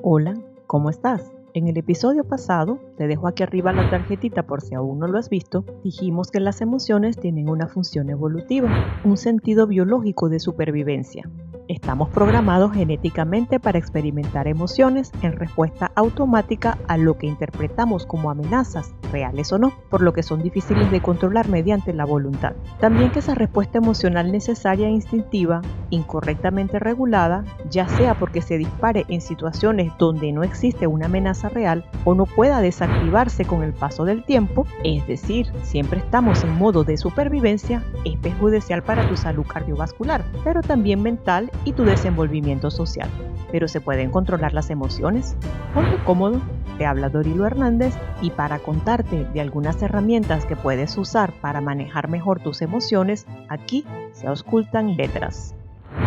Hola, ¿cómo estás? En el episodio pasado, te dejo aquí arriba la tarjetita por si aún no lo has visto, dijimos que las emociones tienen una función evolutiva, un sentido biológico de supervivencia. Estamos programados genéticamente para experimentar emociones en respuesta automática a lo que interpretamos como amenazas, reales o no, por lo que son difíciles de controlar mediante la voluntad. También que esa respuesta emocional necesaria e instintiva, incorrectamente regulada, ya sea porque se dispare en situaciones donde no existe una amenaza real o no pueda desactivarse con el paso del tiempo, es decir, siempre estamos en modo de supervivencia, es perjudicial para tu salud cardiovascular, pero también mental y tu desenvolvimiento social. ¿Pero se pueden controlar las emociones? Ponte cómodo, te habla Dorilo Hernández y para contarte de algunas herramientas que puedes usar para manejar mejor tus emociones, aquí se auscultan letras.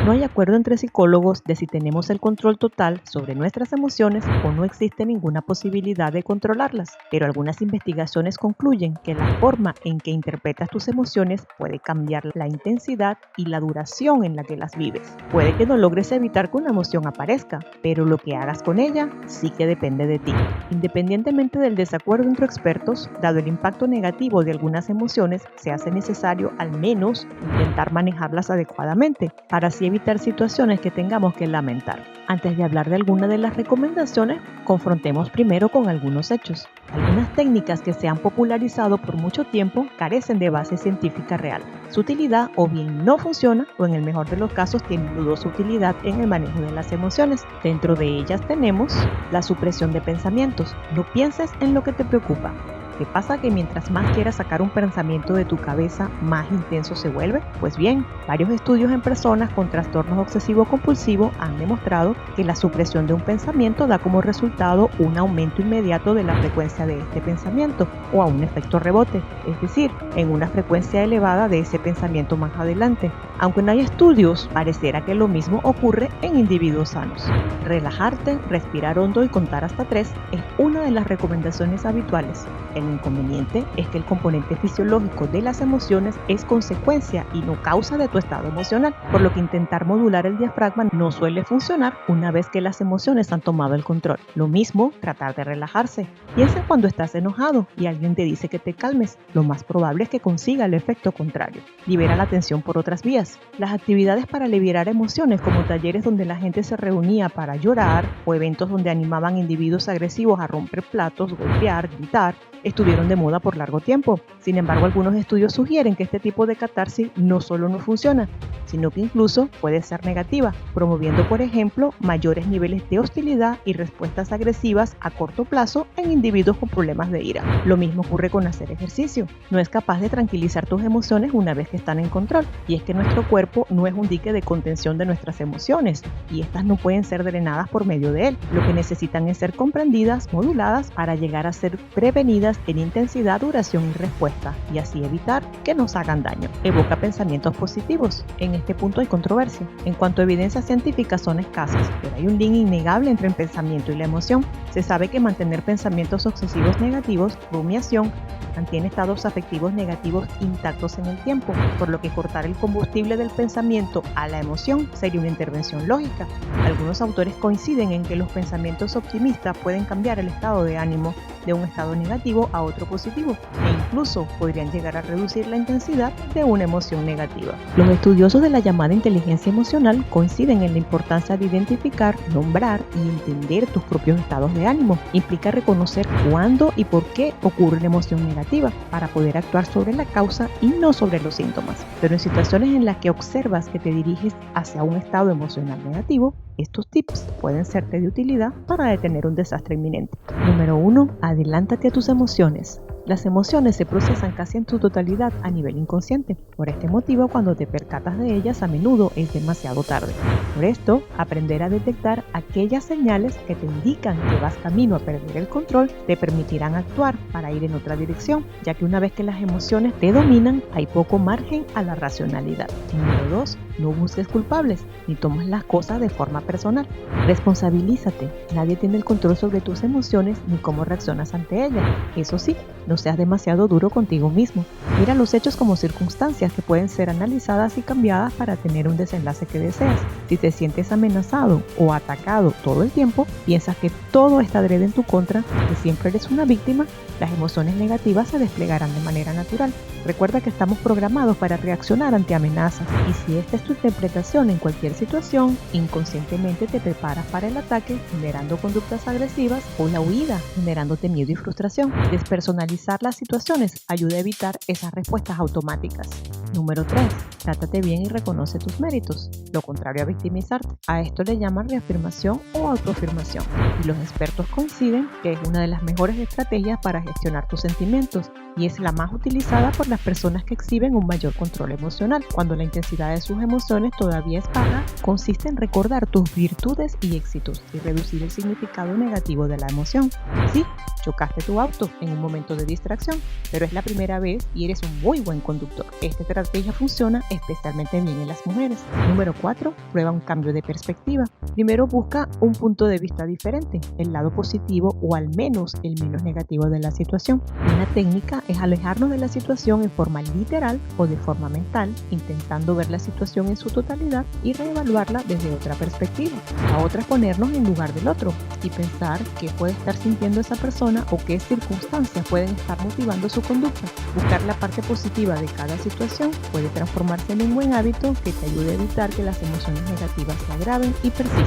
No hay acuerdo entre psicólogos de si tenemos el control total sobre nuestras emociones o no existe ninguna posibilidad de controlarlas, pero algunas investigaciones concluyen que la forma en que interpretas tus emociones puede cambiar la intensidad y la duración en la que las vives. Puede que no logres evitar que una emoción aparezca, pero lo que hagas con ella sí que depende de ti. Independientemente del desacuerdo entre expertos, dado el impacto negativo de algunas emociones, se hace necesario al menos intentar manejarlas adecuadamente para así evitar situaciones que tengamos que lamentar. Antes de hablar de alguna de las recomendaciones, confrontemos primero con algunos hechos. Algunas técnicas que se han popularizado por mucho tiempo carecen de base científica real. Su utilidad o bien no funciona o en el mejor de los casos tiene dudosa utilidad en el manejo de las emociones. Dentro de ellas tenemos la supresión de pensamientos. No pienses en lo que te preocupa. ¿Qué pasa? Que mientras más quieras sacar un pensamiento de tu cabeza, más intenso se vuelve. Pues bien, varios estudios en personas con trastornos obsesivo-compulsivos han demostrado que la supresión de un pensamiento da como resultado un aumento inmediato de la frecuencia de este pensamiento o a un efecto rebote, es decir, en una frecuencia elevada de ese pensamiento más adelante. Aunque no hay estudios, pareciera que lo mismo ocurre en individuos sanos. Relajarte, respirar hondo y contar hasta 3 es una de las recomendaciones habituales. El inconveniente es que el componente fisiológico de las emociones es consecuencia y no causa de tu estado emocional, por lo que intentar modular el diafragma no suele funcionar una vez que las emociones han tomado el control. Lo mismo, tratar de relajarse. Piensa cuando estás enojado y alguien te dice que te calmes, lo más probable es que consiga el efecto contrario. Libera la tensión por otras vías. Las actividades para liberar emociones, como talleres donde la gente se reunía para llorar o eventos donde animaban individuos agresivos a romper platos, golpear, gritar, estuvieron de moda por largo tiempo. Sin embargo, algunos estudios sugieren que este tipo de catarsis no solo no funciona, sino que incluso puede ser negativa, promoviendo, por ejemplo, mayores niveles de hostilidad y respuestas agresivas a corto plazo en individuos con problemas de ira. Lo mismo ocurre con hacer ejercicio. No es capaz de tranquilizar tus emociones una vez que están en control, y es que nuestro cuerpo no es un dique de contención de nuestras emociones, y estas no pueden ser drenadas por medio de él. Lo que necesitan es ser comprendidas, moduladas, para llegar a ser prevenidas en intensidad, duración y respuesta, y así evitar que nos hagan daño. Evoca pensamientos positivos. En este punto hay controversia. En cuanto a evidencias científicas son escasas, pero hay un link innegable entre el pensamiento y la emoción. Se sabe que mantener pensamientos obsesivos negativos, rumiación, mantiene estados afectivos negativos intactos en el tiempo, por lo que cortar el combustible del pensamiento a la emoción sería una intervención lógica. Algunos autores coinciden en que los pensamientos optimistas pueden cambiar el estado de ánimo de un estado negativo a otro positivo e incluso podrían llegar a reducir la intensidad de una emoción negativa. Los estudiosos de la llamada inteligencia emocional coinciden en la importancia de identificar, nombrar y entender tus propios estados de ánimo. Implica reconocer cuándo y por qué ocurre una emoción negativa para poder actuar sobre la causa y no sobre los síntomas. Pero en situaciones en las que observas que te diriges hacia un estado emocional negativo, estos tips pueden serte de utilidad para detener un desastre inminente. Número 1. Adelántate a tus emociones. Las emociones se procesan casi en su totalidad a nivel inconsciente. Por este motivo, cuando te percatas de ellas, a menudo es demasiado tarde. Por esto, aprender a detectar aquellas señales que te indican que vas camino a perder el control te permitirán actuar para ir en otra dirección, ya que una vez que las emociones te dominan, hay poco margen a la racionalidad. Número Número 2. No busques culpables ni tomes las cosas de forma personal. Responsabilízate. Nadie tiene el control sobre tus emociones ni cómo reaccionas ante ellas. Eso sí, no seas demasiado duro contigo mismo. Mira los hechos como circunstancias que pueden ser analizadas y cambiadas para tener un desenlace que deseas. Si te sientes amenazado o atacado todo el tiempo, piensas que todo está adrede en tu contra, que siempre eres una víctima, las emociones negativas se desplegarán de manera natural. Recuerda que estamos programados para reaccionar ante amenazas y si esta es tu interpretación en cualquier situación, inconscientemente te preparas para el ataque generando conductas agresivas o la huida generándote miedo y frustración. Despersonalizar las situaciones ayuda a evitar esas respuestas automáticas. Número 3. Trátate bien y reconoce tus méritos, lo contrario a victimizarte. A esto le llaman reafirmación o autoafirmación y los expertos coinciden que es una de las mejores estrategias para gestionar tus sentimientos y es la más utilizada por las personas que exhiben un mayor control emocional. Cuando la intensidad de sus emociones todavía es baja, consiste en recordar tus virtudes y éxitos y reducir el significado negativo de la emoción. Sí, chocaste tu auto en un momento de distracción, pero es la primera vez y eres un muy buen conductor. Esta estrategia funciona especialmente bien en las mujeres. Número 4. Prueba un cambio de perspectiva. Primero busca un punto de vista diferente, el lado positivo o al menos el menos negativo de la situación. Una técnica es alejarnos de la situación en forma literal o de forma mental, intentando ver la situación en su totalidad y reevaluarla desde otra perspectiva. La otra es ponernos en lugar del otro y pensar qué puede estar sintiendo esa persona o qué circunstancias pueden estar motivando su conducta. Buscar la parte positiva de cada situación puede transformarse en un buen hábito que te ayude a evitar que las emociones negativas se agraven y persistan.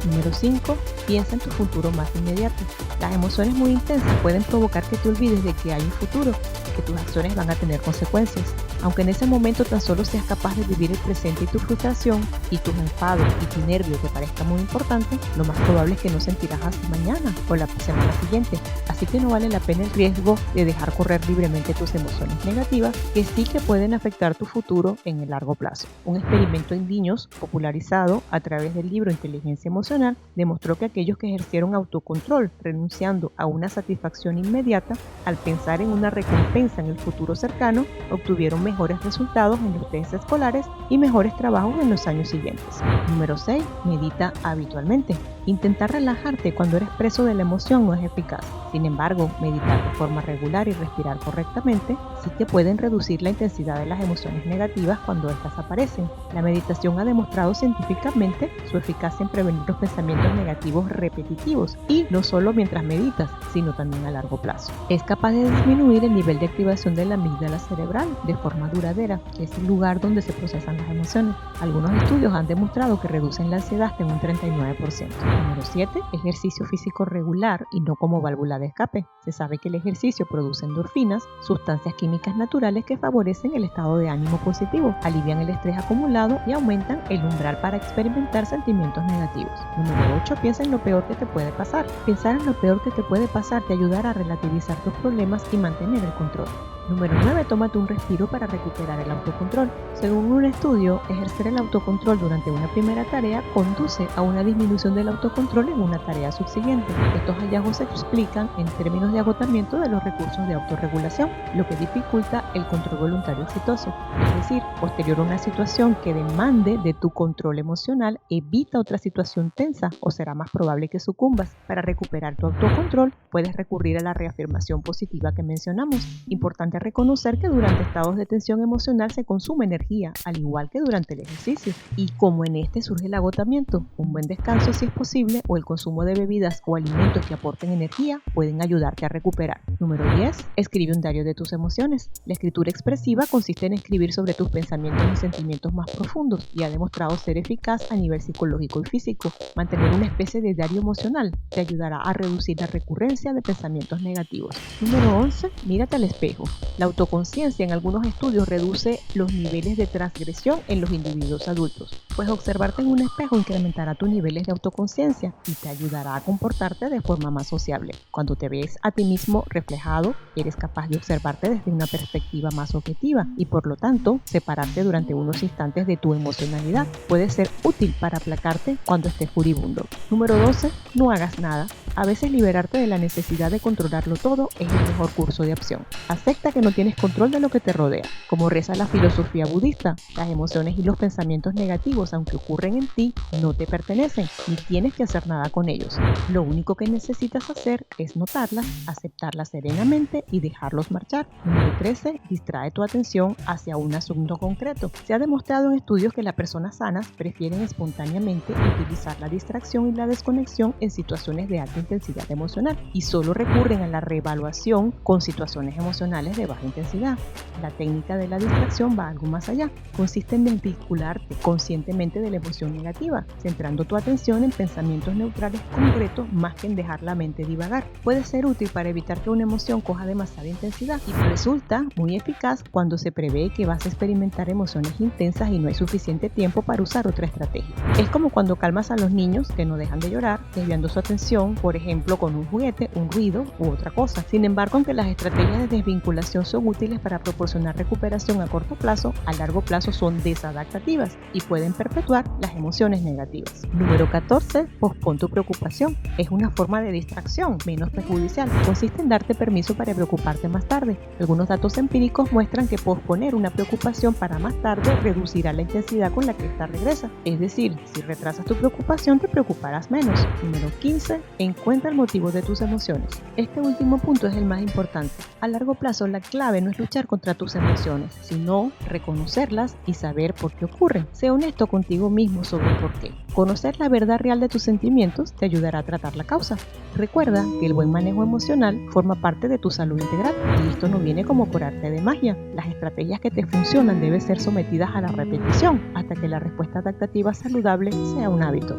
Número 5. Piensa en tu futuro más inmediato. Las emociones muy intensas pueden provocar que te olvides de que hay un futuro y que tus acciones van a tener consecuencias. Aunque en ese momento tan solo seas capaz de vivir el presente y tu frustración y tus enfados y tu nervio te parezca muy importante, lo más probable es que no sentirás así mañana o la semana siguiente. Así que no vale la pena el riesgo de dejar correr libremente tus emociones negativas que sí que pueden afectar tu futuro en el largo plazo. Un experimento en niños popularizado a través del libro Inteligencia Emocional demostró que aquellos que ejercieron autocontrol renunciando a una satisfacción inmediata al pensar en una recompensa en el futuro cercano obtuvieron mejores resultados en los test escolares y mejores trabajos en los años siguientes. Número 6. Medita habitualmente. Intentar relajarte cuando eres preso de la emoción no es eficaz. Sin embargo, meditar de forma regular y respirar correctamente sí que pueden reducir la intensidad de las emociones negativas cuando estas aparecen. La meditación ha demostrado científicamente su eficacia en prevenir los pensamientos negativos repetitivos y no solo mientras meditas, sino también a largo plazo. Es capaz de disminuir el nivel de activación de la amígdala cerebral de forma duradera, que es el lugar donde se procesan las emociones. Algunos estudios han demostrado que reducen la ansiedad en un 39%. Número 7. Ejercicio físico regular y no como válvula de escape. Se sabe que el ejercicio produce endorfinas, sustancias químicas naturales que favorecen el estado de ánimo positivo, alivian el estrés acumulado y aumentan el umbral para experimentar sentimientos negativos. Número 8. Piensa en lo peor que te puede pasar. Pensar en lo peor que te puede pasar te ayudará a relativizar tus problemas y mantener el control. Número 9. Tómate un respiro para recuperar el autocontrol. Según un estudio, ejercer el autocontrol durante una primera tarea conduce a una disminución del autocontrol en una tarea subsiguiente. Estos hallazgos se explican en términos de agotamiento de los recursos de autorregulación, lo que dificulta el control voluntario exitoso. Es decir, posterior a una situación que demande de tu control emocional, evita otra situación tensa o será más probable que sucumbas. Para recuperar tu autocontrol, puedes recurrir a la reafirmación positiva que mencionamos. Importante reconocer que durante estados de tensión emocional se consume energía, al igual que durante el ejercicio. Y como en este surge el agotamiento, un buen descanso si es posible o el consumo de bebidas o alimentos que aporten energía pueden ayudarte a recuperar. Número 10. Escribe un diario de tus emociones. La escritura expresiva consiste en escribir sobre tus pensamientos y sentimientos más profundos y ha demostrado ser eficaz a nivel psicológico y físico. Mantener una especie de diario emocional te ayudará a reducir la recurrencia de pensamientos negativos. Número 11. Mírate al espejo. La autoconciencia en algunos estudios reduce los niveles de transgresión en los individuos adultos, pues observarte en un espejo incrementará tus niveles de autoconciencia y te ayudará a comportarte de forma más sociable. Cuando te ves a ti mismo reflejado, eres capaz de observarte desde una perspectiva más objetiva y por lo tanto, separarte durante unos instantes de tu emocionalidad puede ser útil para aplacarte cuando estés furibundo. Número 12. No hagas nada. A veces liberarte de la necesidad de controlarlo todo es el mejor curso de acción. Acepta que no tienes control de lo que te rodea. Como reza la filosofía budista, las emociones y los pensamientos negativos, aunque ocurren en ti, no te pertenecen, ni tienes que hacer nada con ellos. Lo único que necesitas hacer es notarlas, aceptarlas serenamente y dejarlos marchar. Número 13. Distrae tu atención hacia un asunto concreto. Se ha demostrado en estudios que las personas sanas prefieren espontáneamente utilizar la distracción y la desconexión en situaciones de alta intensidad emocional y solo recurren a la reevaluación con situaciones emocionales de baja intensidad. La técnica de la distracción va algo más allá. Consiste en desvincularte conscientemente de la emoción negativa, centrando tu atención en pensamientos neutrales concretos más que en dejar la mente divagar. Puede ser útil para evitar que una emoción coja demasiada intensidad y resulta muy eficaz cuando se prevé que vas a experimentar emociones intensas y no hay suficiente tiempo para usar otra estrategia. Es como cuando calmas a los niños que no dejan de llorar, desviando su atención, por ejemplo, con un juguete, un ruido u otra cosa. Sin embargo, aunque las estrategias de desvinculación son útiles para proporcionar recuperación a corto plazo, a largo plazo son desadaptativas y pueden perpetuar las emociones negativas. Número 14. Pospon tu preocupación. Es una forma de distracción menos perjudicial. Consiste en darte permiso para preocuparte más tarde. Algunos datos empíricos muestran que posponer una preocupación para más tarde reducirá la intensidad con la que esta regresa. Es decir, si retrasas tu preocupación, te preocuparás menos. Número 15. Encuentra el motivo de tus emociones. Este último punto es el más importante. A largo plazo, la clave no es luchar contra tus emociones, sino reconocerlas y saber por qué ocurren. Sé honesto contigo mismo sobre por qué. Conocer la verdad real de tus sentimientos te ayudará a tratar la causa. Recuerda que el buen manejo emocional forma parte de tu salud integral y esto no viene como por arte de magia. Las estrategias que te funcionan deben ser sometidas a la repetición hasta que la respuesta adaptativa saludable sea un hábito.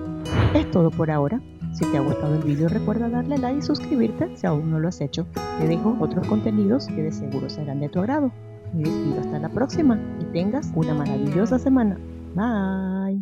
Es todo por ahora. Si te ha gustado el vídeo, recuerda darle like y suscribirte si aún no lo has hecho. Te dejo otros contenidos que de seguro serán de tu agrado. Me despido hasta la próxima y tengas una maravillosa semana. Bye.